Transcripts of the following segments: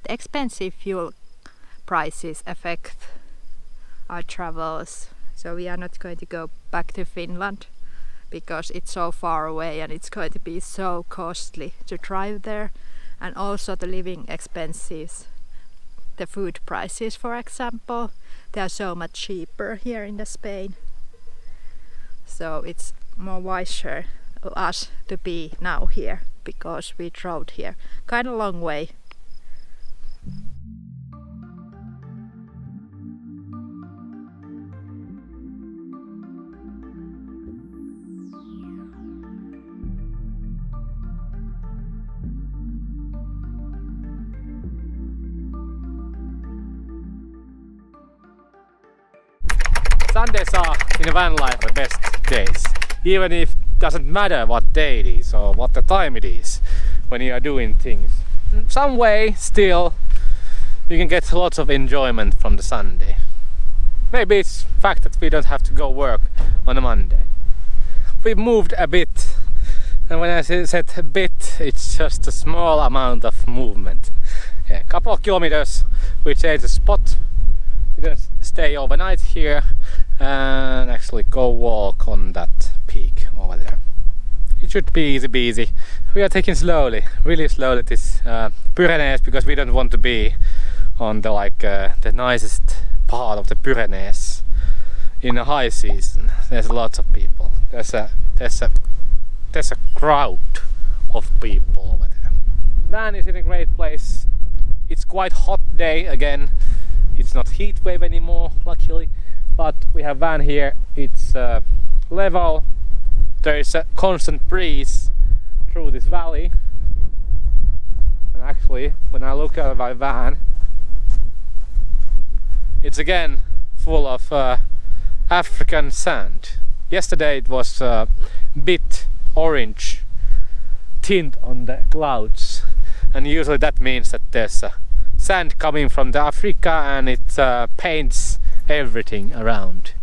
the expensive fuel prices affect our travels. So we are not going to go back to Finland because it's so far away and it's going to be so costly to drive there. And also the living expenses, the food prices for example, they are so much cheaper here in the Spain. So it's more wiser of us to be now here because we drove here kind of a long way. Sundays are in a van life the best days, even if it doesn't matter what day it is or what the time it is when you are doing things. In some way still you can get lots of enjoyment from the Sunday. Maybe it's the fact that we don't have to go work on a Monday. We moved a bit, and when I said a bit, it's just a small amount of movement. Yeah, a couple of kilometers. We changed the spot. We're gonna stay overnight here and actually go walk on that peak over there. It should be easy peasy. We are taking slowly, really slowly this Pyrenees because we don't want to be on the nicest part of the Pyrenees in a high season. There's lots of people. There's a crowd of people over there. Van is in a great place. It's quite hot day again. It's not heat wave anymore, luckily, but we have van here. It's level. There is a constant breeze through this valley, and actually, when I look at my van, it's again full of African sand. Yesterday it was a bit orange tint on the clouds, and usually that means that there's sand coming from the Africa and it paints everything around.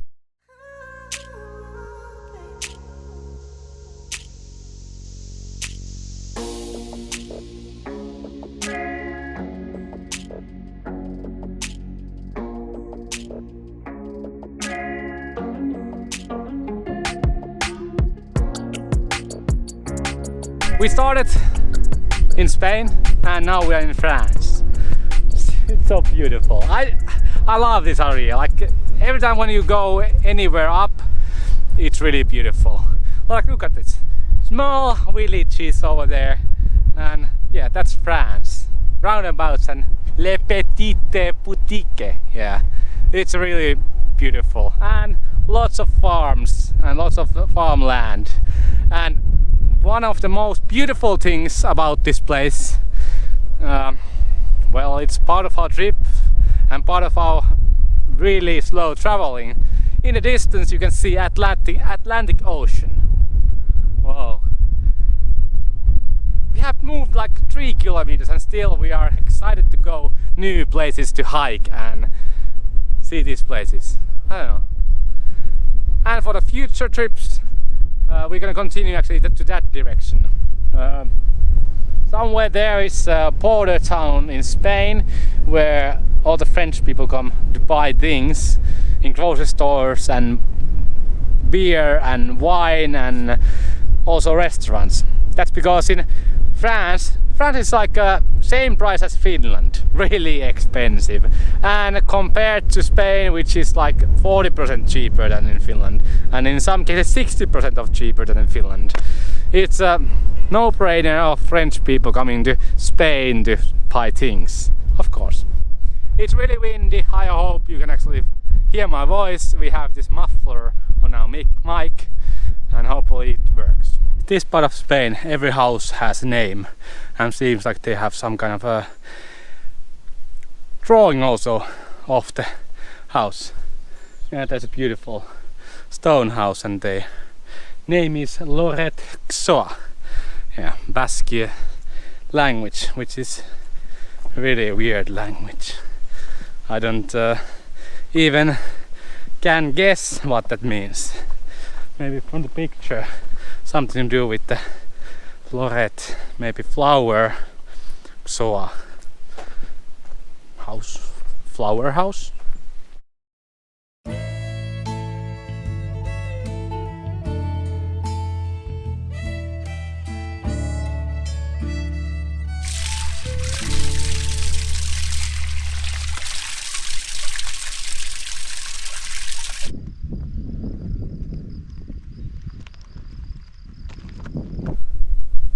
We started in Spain and now we are in France. It's so beautiful. I love this area. Like every time when you go anywhere up, it's really beautiful. Like look at this small villages over there, and yeah, that's France. Roundabouts and les petites boutiques. Yeah, it's really beautiful, and lots of farms and lots of farmland. And one of the most beautiful things about this place, well, it's part of our trip and part of our really slow traveling. In the distance you can see Atlantic Ocean. Whoa. We have moved like 3 kilometers and still we are excited to go new places to hike and see these places. I don't know. And for the future trips we're gonna continue actually to that direction. Somewhere there is a border town in Spain where all the French people come to buy things in grocery stores and beer and wine and also restaurants. That's because in France is like same price as Finland, really expensive, and compared to Spain, which is like 40% cheaper than in Finland, and in some cases 60% of cheaper than in Finland. It's a no-brainer of French people coming to Spain to buy things, of course. It's really windy. I hope you can actually hear my voice. We have this muffler on our mic and hopefully it works. This part of Spain, every house has a name and seems like they have some kind of a drawing also of the house. Yeah, there's a beautiful stone house and the name is Lorette-Xoa. Yeah, Basque language, which is a really weird language. I don't even can guess what that means. Maybe from the picture something to do with the Lorette, maybe flower, Xoa. house, flower house.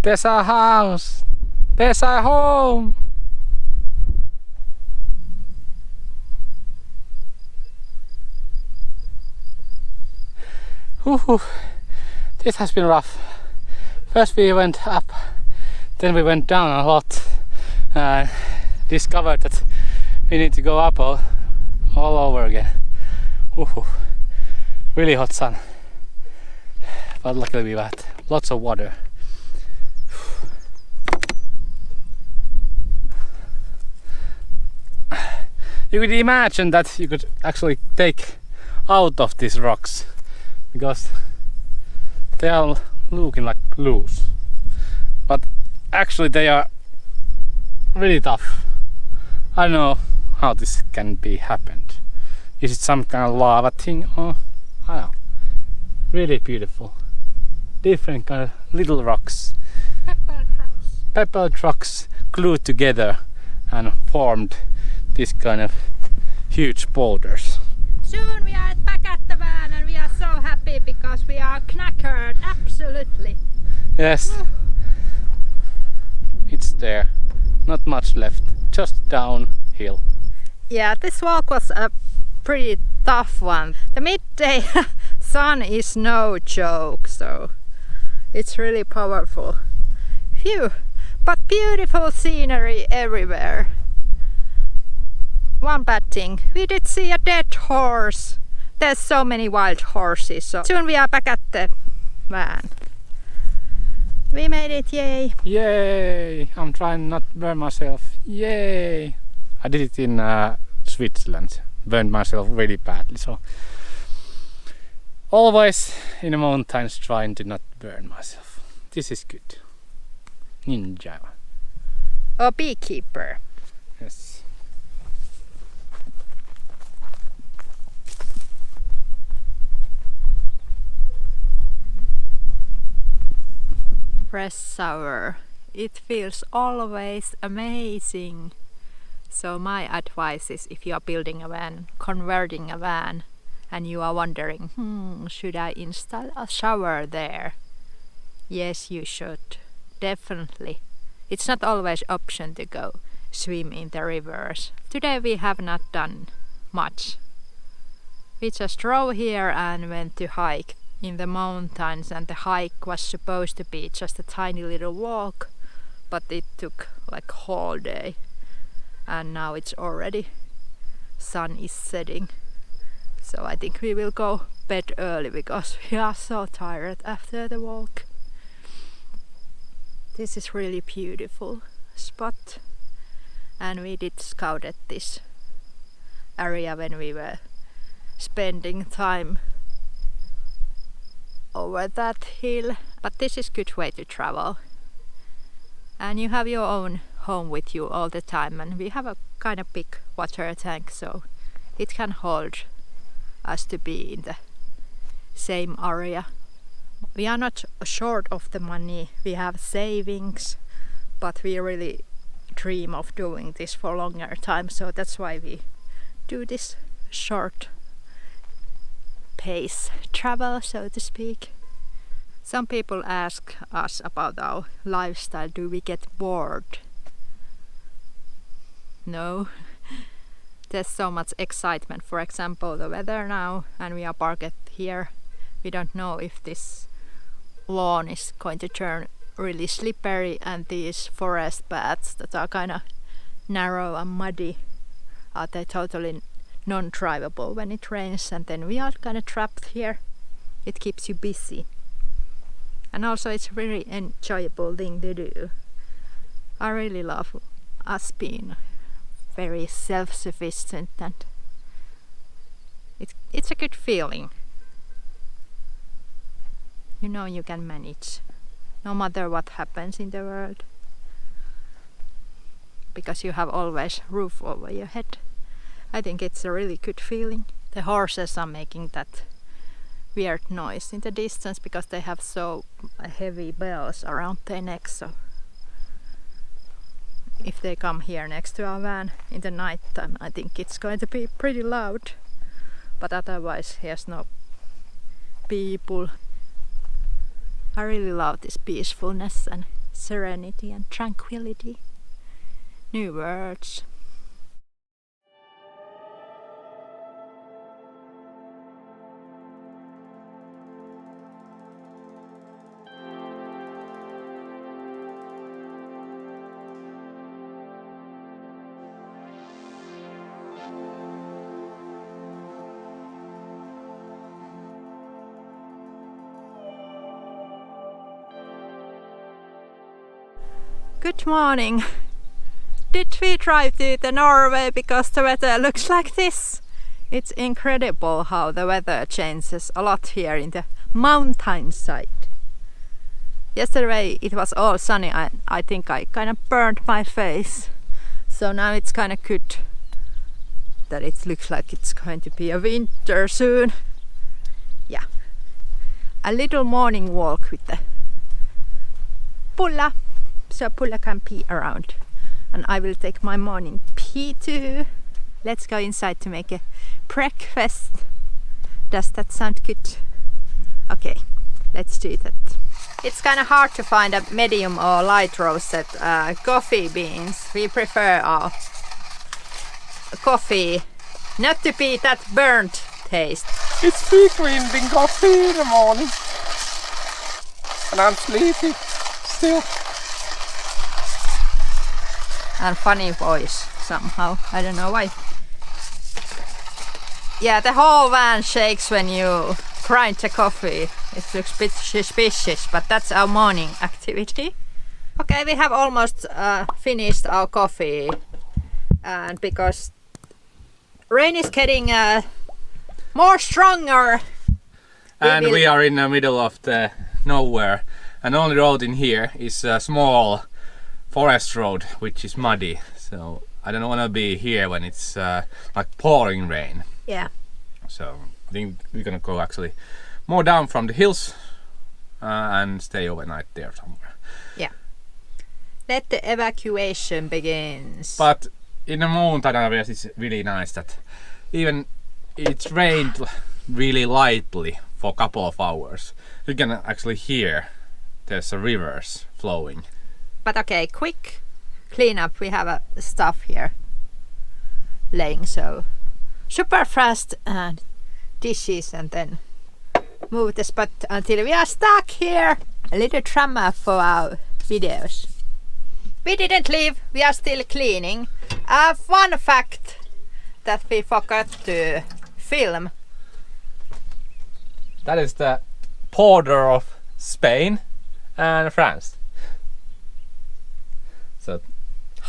There's our house! There's our home! Woohoo! This has been rough. First we went up, then we went down a lot and discovered that we need to go up all over again. Woohoo! Really hot sun. But luckily we had lots of water. You could imagine that you could actually take out of these rocks because they are looking like loose, but actually they are really tough. I don't know how this can be happened. Is it some kind of lava thing or I don't know. Really beautiful. Different kind of little rocks. Pebble rocks glued together and formed this kind of huge boulders. Soon we are back at the van and we are so happy because we are knackered, absolutely. Yes, it's there. Not much left, just downhill. Yeah, this walk was a pretty tough one. The midday sun is no joke, so it's really powerful. Phew, but beautiful scenery everywhere. One bad thing, we did see a dead horse. There's so many wild horses, so soon we are back at the van. We made it, yay! Yay! I'm trying not to burn myself. Yay! I did it in Switzerland. Burned myself really badly, so always in the mountains trying to not burn myself. This is good. Ninja. A beekeeper. Yes. Fresh sour. It feels always amazing. So my advice is if you are building a van, converting a van, and you are wondering, should I install a shower there? Yes, you should. Definitely. It's not always option to go swim in the rivers. Today we have not done much. We just drove here and went to hike in the mountains, and the hike was supposed to be just a tiny little walk, but it took like whole day. And now it's already sun is setting. So I think we will go bed early because we are so tired after the walk. This is really beautiful spot, and we did scout at this area when we were spending time over that hill. But this is good way to travel, and you have your own home with you all the time, and we have a kind of big water tank, so it can hold us to be in the same area. We are not short of the money, we have savings, but we really dream of doing this for longer time, so that's why we do this short pace travel, so to speak. Some people ask us about our lifestyle, do we get bored? No. There's so much excitement. For example, the weather now, and we are parked here. We don't know if this lawn is going to turn really slippery, and these forest paths that are kind of narrow and muddy, are they totally non-drivable when it rains, and then we are kind of trapped here. It keeps you busy, and also it's a very enjoyable thing to do. I really love us being very self-sufficient, and it's a good feeling. You know you can manage no matter what happens in the world. because you have always roof over your head. I think it's a really good feeling. The horses are making that weird noise in the distance because they have so heavy bells around their necks. So if they come here next to our van in the night time, I think it's going to be pretty loud. But otherwise, here's no people. I really love this peacefulness and serenity and tranquility. New words. Good morning. Did we drive to the Norway because the weather looks like this? It's incredible how the weather changes a lot here in the mountainside. Yesterday it was all sunny. I think I kind of burned my face. So now it's kind of good that it looks like it's going to be a winter soon. Yeah. A little morning walk with the Pulla. So Pulla can pee around. And I will take my morning pee too. Let's go inside to make a breakfast. Does that sound good? Okay, let's do that. It's kind of hard to find a medium or light roasted coffee beans. We prefer our coffee not to be that burnt taste. It's drinking coffee in the morning. And I'm sleepy still. And funny voice somehow. I don't know why. Yeah, the whole van shakes when you grind the coffee. It looks a bit suspicious, but that's our morning activity. Okay, we have almost finished our coffee. And because rain is getting more stronger. And we are in the middle of the nowhere. And the only road in here is a small forest road, which is muddy, so I don't want to be here when it's like pouring rain. Yeah. So I think we're gonna go actually more down from the hills and stay overnight there somewhere. Yeah. Let the evacuation begins. But in the mountain areas it's really nice that even it's rained really lightly for a couple of hours. You can actually hear there's a rivers flowing. But okay, quick cleanup. We have stuff here laying, so super fast and dishes, and then move the spot until we are stuck here. A little drama for our videos. We didn't leave, we are still cleaning. One fact that we forgot to film. That is the border of Spain and France. So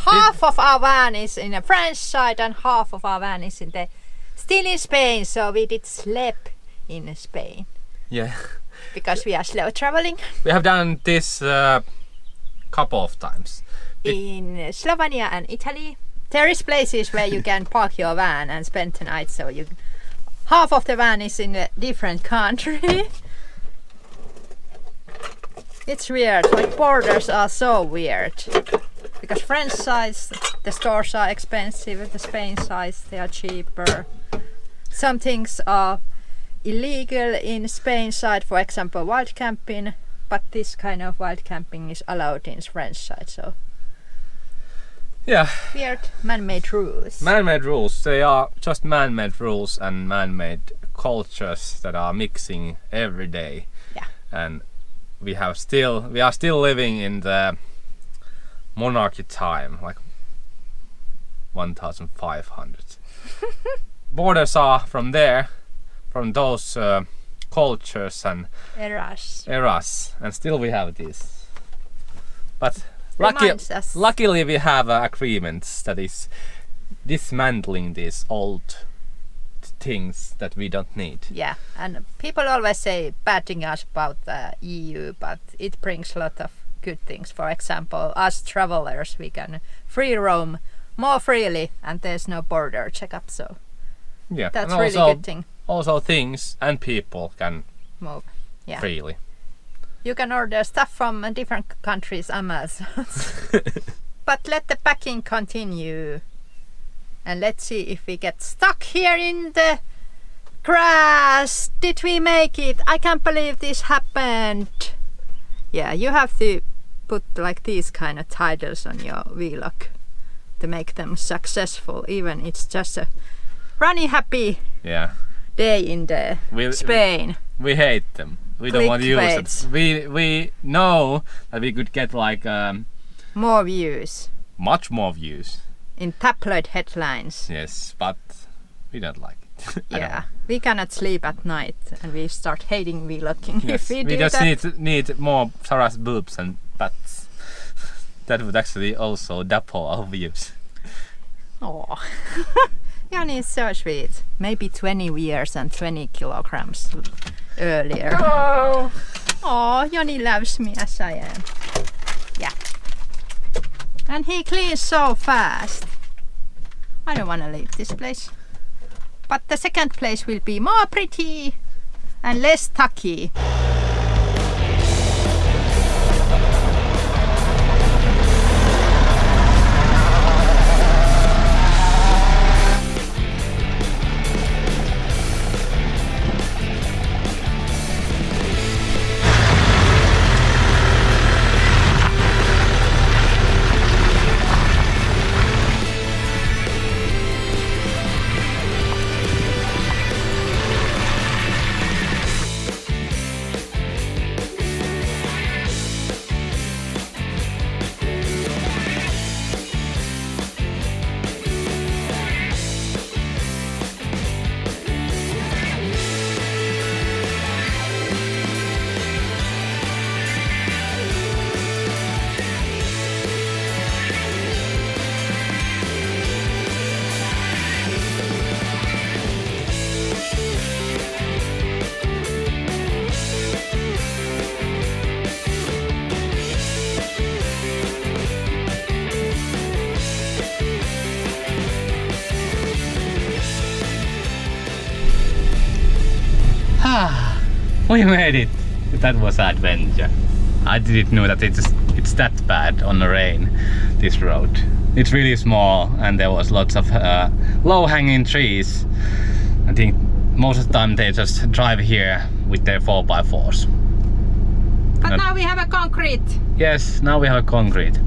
half of our van is in the French side and half of our van is still in Spain, so we did sleep in Spain. Yeah. Because we are slow traveling. We have done this couple of times. In Slovenia and Italy. There is places where you can park your van and spend the night, so half of the van is in a different country. It's weird, like borders are so weird. Because French sides, the stores are expensive, the Spain sides, they are cheaper. Some things are illegal in Spain side, for example wild camping, but this kind of wild camping is allowed in French side, so yeah. Weird man-made rules. Man-made rules, they are just man-made rules and man-made cultures that are mixing every day. Yeah. And we are still living in the monarchy time, like 1500. Borders are from there, from those cultures and eras, and still we have this. But luckily we have agreements that is dismantling these old things that we don't need. Yeah, and people always say bad things about the EU, but it brings a lot of good things. For example, us travelers, we can free roam more freely and there's no border checkup, so Yeah, that's and really also, good thing. Also things and people can Move. Yeah. freely. You can order stuff from different countries, Amazon. But let the packing continue. And let's see if we get stuck here in the grass. Did we make it? I can't believe this happened. Yeah, you have to put like these kind of titles on your vlog to make them successful. Even it's just a runny happy day in the Spain. We hate them. We don't want to use Clickbaits. them. We know that we could get like More views much more views. in tabloid headlines. Yes, but we don't like it. I Yeah, we cannot sleep at night and we start hating vlogging don't. if Yes, we do just that. need more Sarah's boobs and butts. That would actually also double our views. Oh, Joni is so sweet. Maybe 20 years and 20 kilograms earlier. Oh! Oh, Joni loves me as I am. Yeah. And he cleans so fast. I don't want to leave this place. But the second place will be more pretty and less tucky. We made it. That was an adventure. I didn't know that it's that bad on the rain, this road. It's really small and there was lots of low-hanging trees. I think most of the time they just drive here with their 4x4s. But now we have a concrete. Yes, now we have a concrete.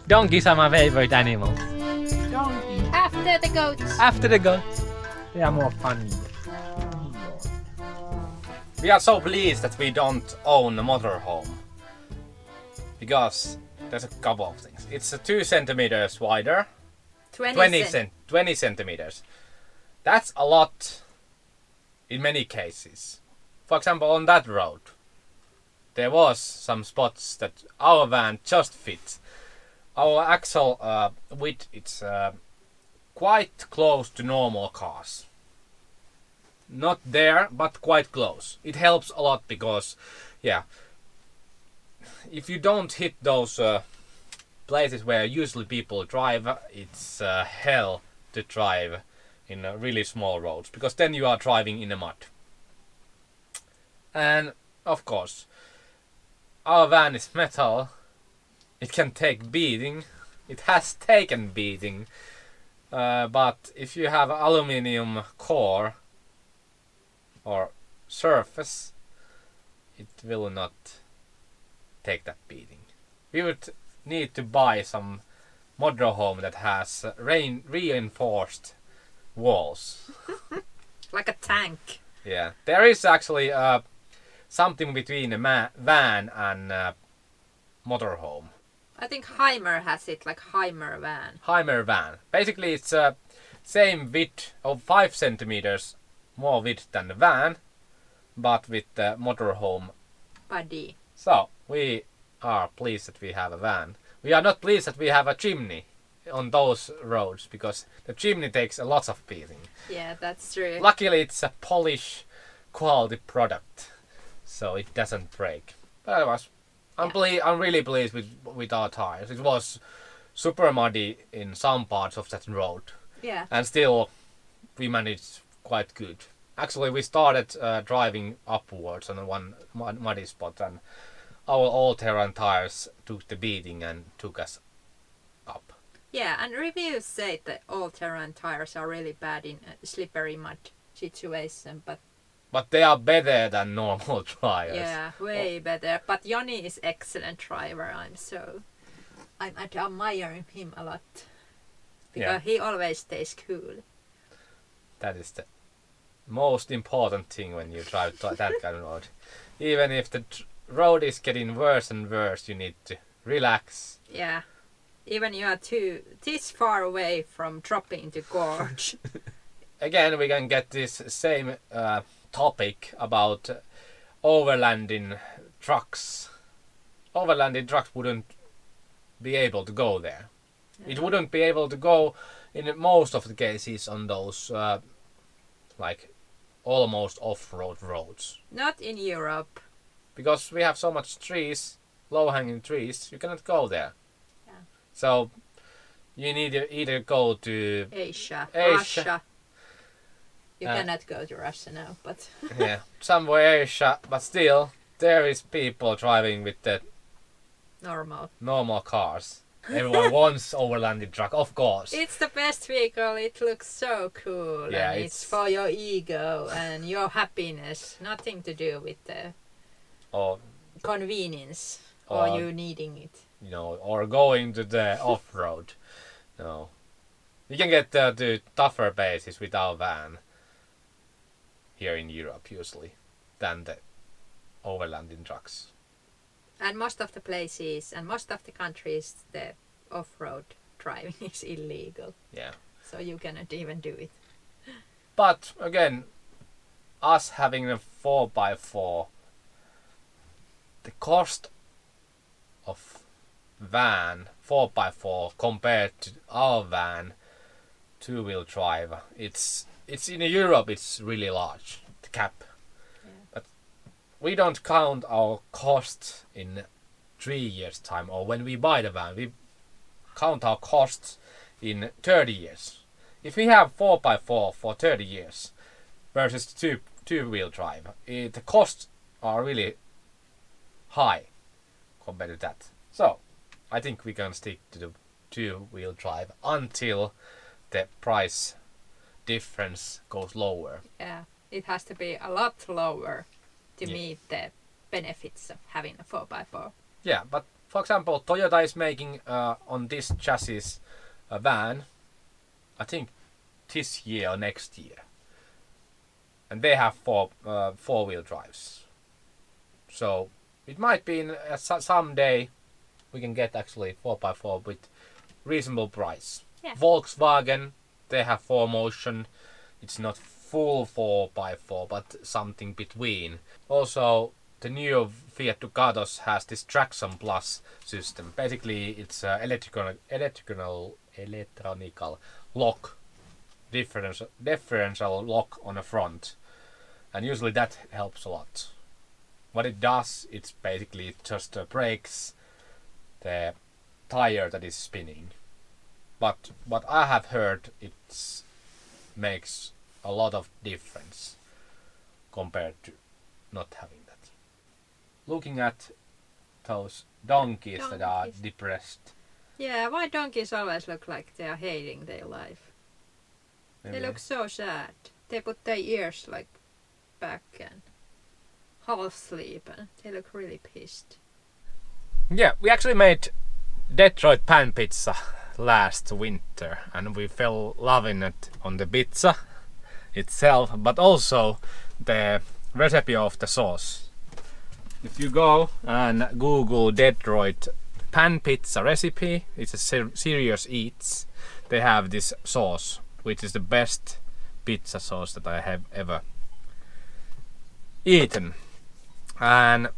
Donkeys are my favorite animals. After the goats. After the goats, they are more funny. We are so pleased that we don't own a motorhome. Because there's a couple of things. It's 2 centimeters wider. 20 centimeters. That's a lot in many cases. For example, on that road, there was some spots that our van just fits. Our axle width, it's quite close to normal cars. Not there, but quite close. It helps a lot because, yeah, if you don't hit those places where usually people drive, it's hell to drive in really small roads, because then you are driving in the mud. And of course, our van is metal. It can take beating. It has taken beating. But if you have aluminium core or surface, it will not take that beating. We would need to buy some motorhome that has reinforced walls. Like a tank. Yeah, there is actually something between a van and motorhome. I think Heimer has it, like Heimer van. Heimer van. Basically, it's same width of 5 centimeters more width than the van, but with the motorhome Body. So, we are pleased that we have a van. We are not pleased that we have a chimney on those roads, because the chimney takes a lot of beating. Yeah, that's true. Luckily, it's a Polish quality product, so it doesn't break. But otherwise, I'm really pleased with our tires. It was super muddy in some parts of that road, Yeah. and still we managed quite good. Actually, we started driving upwards on one muddy spot, and our all-terrain tires took the beating and took us up. Yeah, and reviews say that all-terrain tires are really bad in a slippery mud situation, But they are better than normal tires. yeah, way better. But Joni is excellent driver. I'm admiring him a lot because he always stays cool. That is the most important thing when you drive that kind of road. Even if the road is getting worse and worse, you need to relax. Yeah, even you are this far away from dropping the gorge. Again, we can get this same topic about overlanding trucks. Overlanding trucks wouldn't be able to go there. Yeah. It wouldn't be able to go in most of the cases on those like almost off-road roads. Not in Europe. Because we have so much trees, low-hanging trees, you cannot go there. Yeah. So you need to either go to Asia. Russia. You cannot go to Russia now, but yeah, somewhere Asia, but still there is people driving with the normal cars. Everyone wants overlanding truck, of course. It's the best vehicle. It looks so cool, yeah, and it's for your ego and your happiness. Nothing to do with the convenience or you needing it. You know, or going to the off-road. No, we can get to tougher bases with our van here in Europe usually than the overlanding trucks. And most of the places and most of the countries, the off-road driving is illegal. Yeah. So you cannot even do it. But again, us having a 4x4, the cost of van 4x4 compared to our van 2-wheel drive, it's in Europe it's really large, the cap. Yeah. But we don't count our costs in 3 years time, or when we buy the van we count our costs in 30 years. If we have 4x4 for 30 years versus two-wheel drive, the costs are really high compared to that. So I think we can stick to the 2-wheel drive until the price difference goes lower. Yeah, it has to be a lot lower to meet the benefits of having a 4x4. Yeah, but for example, Toyota is making on this chassis a van, I think this year or next year, and they have four-wheel drives. So it might be in someday we can get actually 4x4 with reasonable price. Yeah. Volkswagen, they have 4Motion. It's not full 4x4, but something between. Also, the new Fiat Ducatos has this Traction Plus system. Basically, it's electronical lock, differential lock on the front, and usually that helps a lot. What it does, it's basically just brakes the tire that is spinning. But what I have heard, it makes a lot of difference compared to not having that. Looking at those donkeys that are depressed. Yeah, why donkeys always look like they are hating their life? Maybe. They look so sad. They put their ears like back and half asleep, and they look really pissed. Yeah, we actually made Detroit pan pizza last winter, and we fell loving it on the pizza itself, but also the recipe of the sauce. If you go and Google Detroit pan pizza recipe. It's a Serious Eats. They have this sauce, which is the best pizza sauce that I have ever eaten. And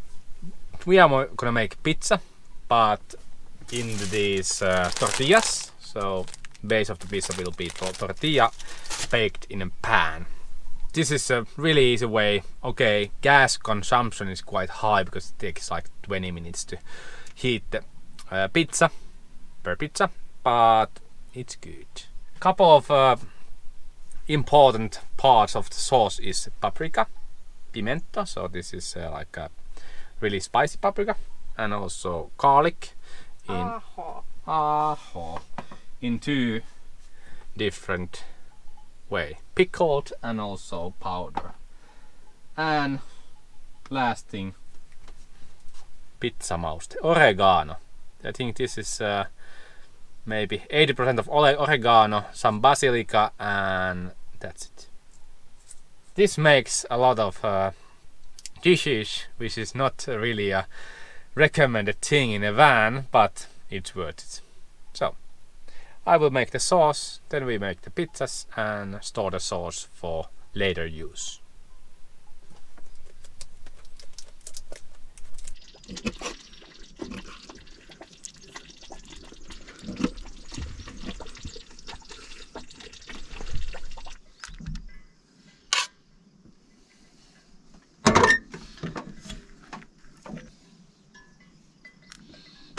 we are gonna make pizza, but in these tortillas. So base of the pizza will be tortilla baked in a pan. This is a really easy way. Okay, gas consumption is quite high because it takes like 20 minutes to heat the pizza per pizza, but it's good. Couple of important parts of the sauce is paprika, pimento, so this is like a really spicy paprika, and also garlic in two different way, pickled and also powder. And last thing, pizza mousse, oregano. I think this is maybe 80% of oregano, some basilica, and that's it. This makes a lot of dishes, which is not really a recommended thing in a van, but it's worth it. So I will make the sauce, then we make the pizzas and store the sauce for later use.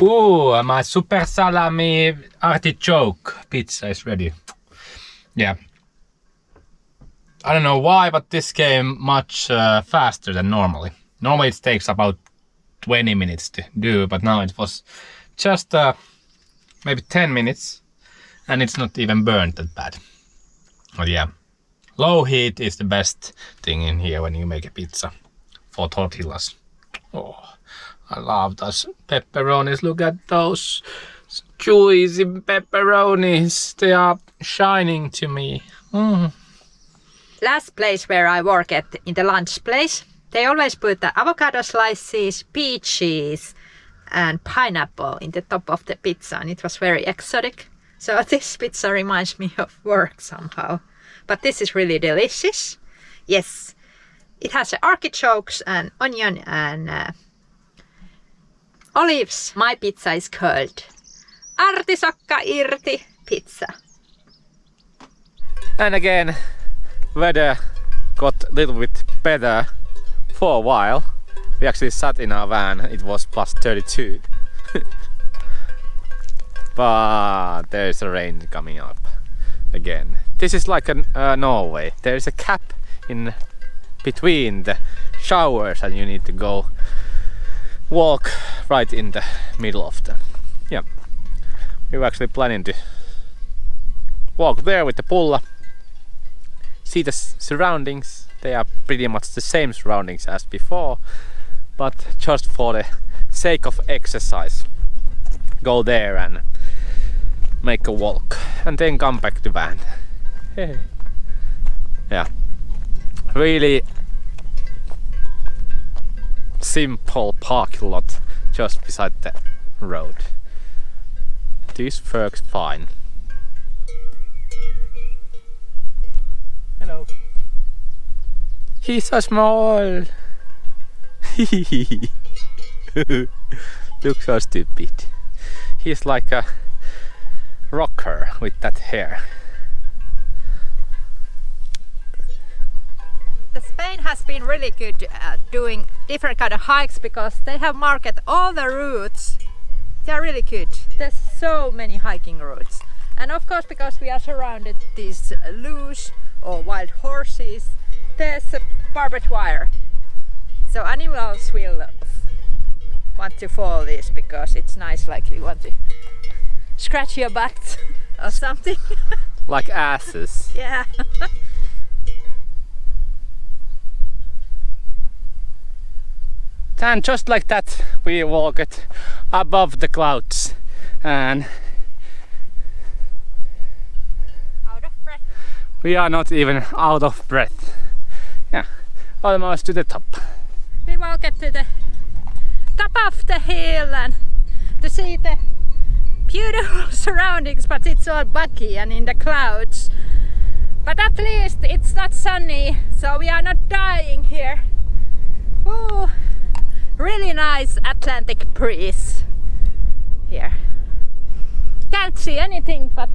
Ooh, my super salami artichoke pizza is ready. Yeah. I don't know why, but this came much faster than normally. Normally it takes about 20 minutes to do, but now it was just maybe 10 minutes, and it's not even burnt that bad. But yeah, low heat is the best thing in here when you make a pizza for tortillas. Oh, I love those pepperonis. Look at those juicy pepperonis. They are shining to me. Last place where I work at, in the lunch place, they always put the avocado slices, peaches and pineapple in the top of the pizza, and it was very exotic. So this pizza reminds me of work somehow. But this is really delicious. Yes, it has artichokes and onion and olives. My pizza is called artisokka irti pizza. And again, weather got a little bit better for a while. We actually sat in our van, it was plus 32. But there's a rain coming up again. This is like a Norway. There's a gap in between the showers and you need to go walk right in the middle of them. Yeah, we were actually planning to walk there with the pulla, see the surroundings. They are pretty much the same surroundings as before, but just for the sake of exercise, go there and make a walk and then come back to van. Yeah, really simple parking lot just beside the road. This works fine. Hello. He's so small. Looks so stupid. He's like a rocker with that hair. Spain has been really good at doing different kind of hikes because they have marked all the routes. They are really good. There's so many hiking routes, and of course because we are surrounded these loose or wild horses, there's a barbed wire, so animals will want to follow this because it's nice, like you want to scratch your back or something. Like asses. Yeah. And just like that we walked above the clouds and Out of breath. We are not even out of breath. Yeah, almost to the top. We walked to the top of the hill and to see the beautiful surroundings, but it's all buggy and in the clouds. But at least it's not sunny, so we are not dying here. Ooh, really nice Atlantic breeze here. Can't see anything, but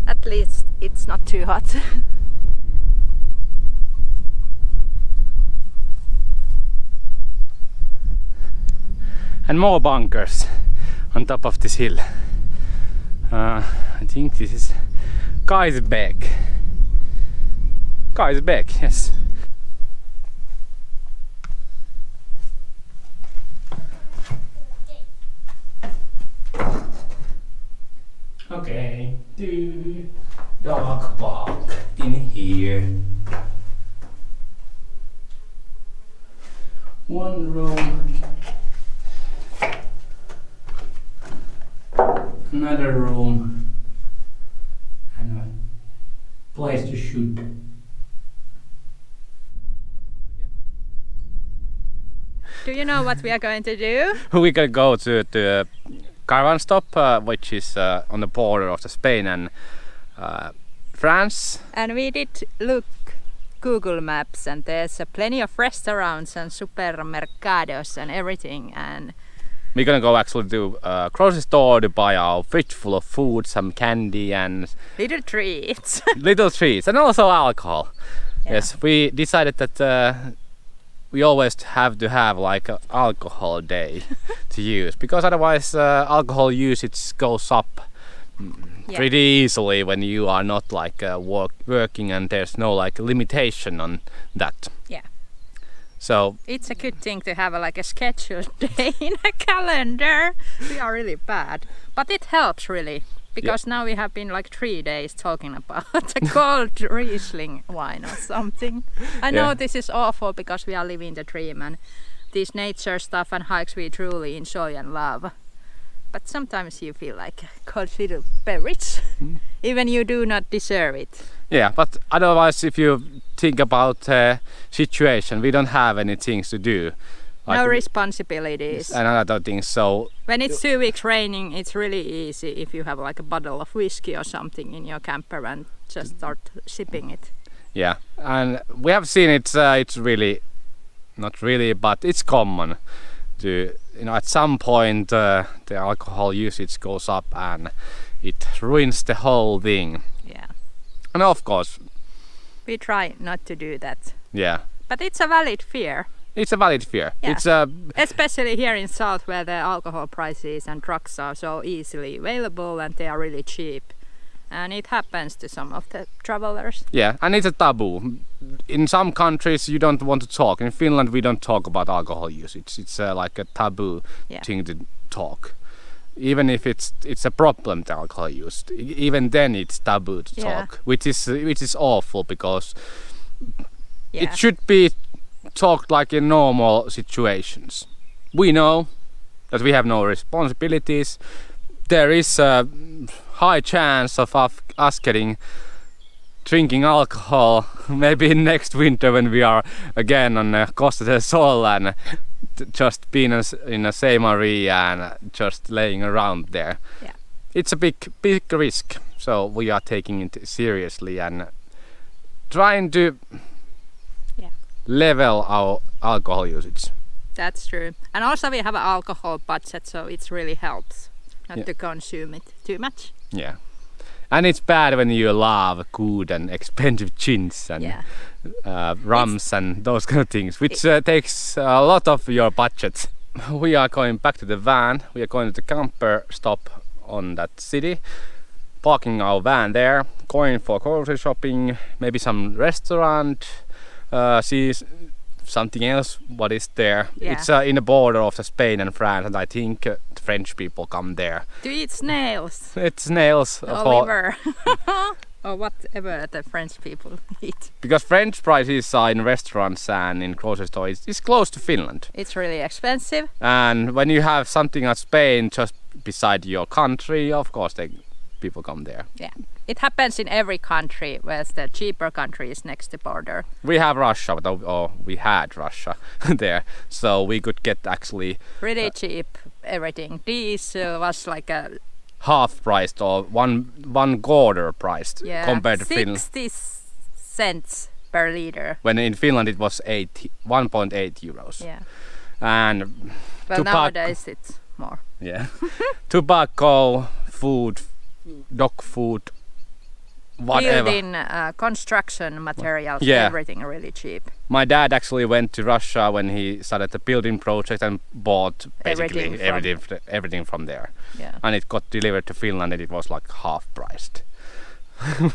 at least it's not too hot. And more bunkers on top of this hill. I think this is Kaisbäck. Kaisbäck, yes. Okay, do dog park in here. One room, another room, and a place to shoot. Do you know what we are going to do? We're gonna go to the caravan stop, which is on the border of the Spain and France. And we did look Google Maps, and there's plenty of restaurants and supermercados and everything. And we're gonna go actually to a grocery store to buy our fridge full of food, some candy and little treats. little treats, and also alcohol. Yeah. Yes, we decided that we always have to have like an alcohol day to use, because otherwise alcohol usage goes up pretty easily when you are not like working and there's no like limitation on that. Yeah. So it's a good thing to have like a scheduled day in a calendar. We are really bad, but it helps really, because now we have been like 3 days talking about a cold Riesling wine or something. I know this is awful because we are living the dream, and these nature stuff and hikes we truly enjoy and love. But sometimes you feel like a cold little beverage, even you do not deserve it. Yeah, but otherwise, if you think about situation, we don't have any things to do. Like no responsibilities. And other things, so when it's 2 weeks raining, it's really easy if you have like a bottle of whiskey or something in your camper and just start sipping it. Yeah, and we have seen it's really, not really, but it's common to, at some point the alcohol usage goes up and it ruins the whole thing. Yeah. And of course we try not to do that. Yeah. But it's a valid fear. It's a valid fear. Yeah. It's especially here in South, where the alcohol prices and drugs are so easily available and they are really cheap. And it happens to some of the travelers. Yeah, and it's a taboo. In some countries you don't want to talk. In Finland we don't talk about alcohol usage. It's like a taboo thing to talk. Even if it's a problem, the alcohol use, even then it's taboo to talk, which is awful, because it should be talked like in normal situations. We know that we have no responsibilities. There is a high chance of us drinking alcohol maybe next winter when we are again on Costa del Sol and just being in the same area and just laying around there. Yeah. It's a big risk, so we are taking it seriously and trying to level our alcohol usage. That's true. And also we have an alcohol budget, so it really helps not to consume it too much. Yeah. And it's bad when you love good and expensive gins and rums and those kind of things, which takes a lot of your budget. We are going back to the van. We are going to the camper stop on that city, parking our van there, going for grocery shopping, maybe some restaurant, see something else what is there. It's in the border of Spain and France, and I think French people come there to eat snails. It's snails or liver or whatever the French people eat, because French prices are in restaurants and in grocery stores it's close to Finland. It's really expensive, and when you have something like Spain just beside your country, of course people come there. Yeah, it happens in every country where the cheaper country is next to border. We have Russia, or we had Russia there, so we could get actually really cheap everything. Diesel was like a half priced or one quarter priced compared to Finland. 60 cents per liter. When in Finland it was 1.8 euros. Yeah. And well, nowadays it's more. Yeah. Tobacco, food, dog food, whatever. Building, construction materials, Yeah. everything really cheap. My dad actually went to Russia when he started the building project and bought basically everything from there. Yeah. And it got delivered to Finland and it was like half priced.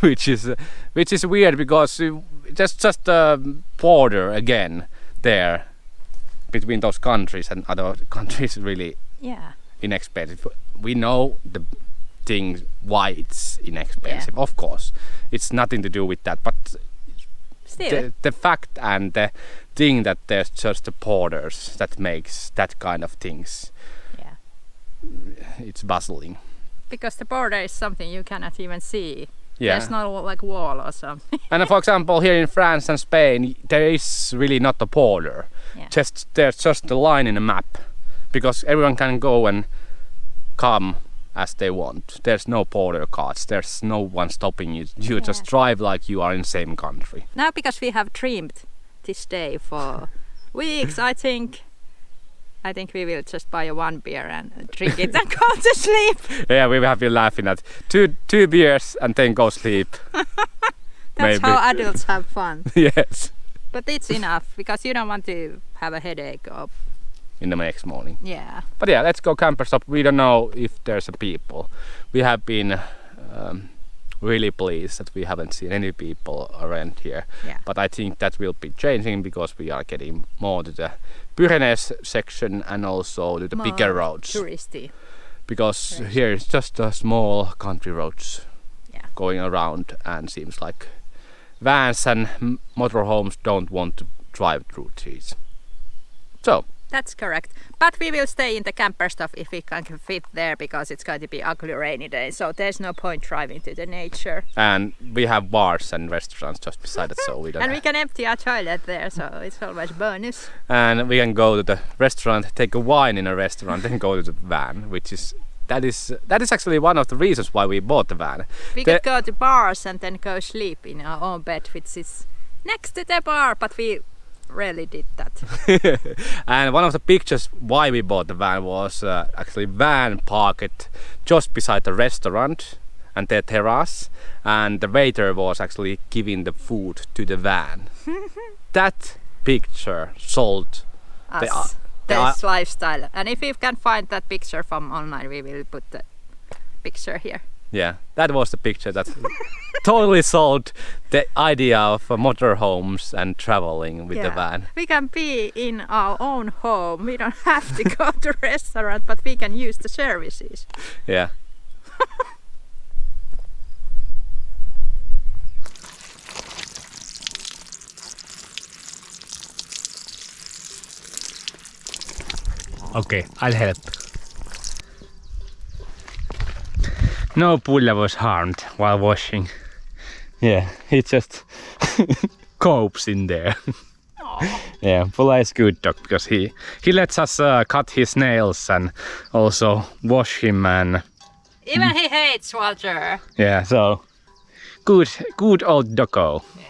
which is weird because just a border again there between those countries and other countries really inexpensive. We know the thing why it's inexpensive. Of course, it's nothing to do with that, but still the fact and the thing that there's just the borders that makes that kind of things. Yeah. It's bustling. Because the border is something you cannot even see. Yeah. There's no like wall or something. And for example, here in France and Spain, there is really not a border. Yeah. There's just a line in a map, because everyone can go and come as they want. There's no border cards. There's no one stopping you. You just drive like you are in the same country. Now, because we have dreamed this day for weeks, I think we will just buy one beer and drink it and go to sleep. Yeah, we have been laughing at two beers and then go sleep. That's how adults have fun. Yes. But it's enough, because you don't want to have a headache or in the next morning. Yeah. But yeah, let's go camper stop. We don't know if there's a people. We have been really pleased that we haven't seen any people around here. Yeah. But I think that will be changing because we are getting more to the Pyrenees section and also to the more bigger roads. Touristy. Because here it's just a small country roads going around, and seems like vans and motorhomes don't want to drive through these. So that's correct. But we will stay in the camper stuff if we can fit there, because it's going to be ugly rainy day. So there's no point driving to the nature. And we have bars and restaurants just beside it, so we don't. And we can empty our toilet there, so it's always bonus. And we can go to the restaurant, take a wine in a restaurant, then go to the van, which is that is actually one of the reasons why we bought the van. We could go to bars and then go sleep in our own bed, which is next to the bar, but we rarely did that. And one of the pictures why we bought the van was actually van parked just beside the restaurant and the terrace, and the waiter was actually giving the food to the van. That picture sold us this lifestyle, and if we can find that picture from online, we will put the picture here. Yeah, that was the picture that totally sold the idea of motorhomes and traveling with the van. We can be in our own home. We don't have to go to restaurant, but we can use the services. Yeah. Okay, I'll help. No Pulla was harmed while washing. Yeah, he just copes in there. Yeah, Pulla is good dog because he lets us cut his nails and also wash him, and even he hates Walter. Yeah, so good old doggo. Yeah.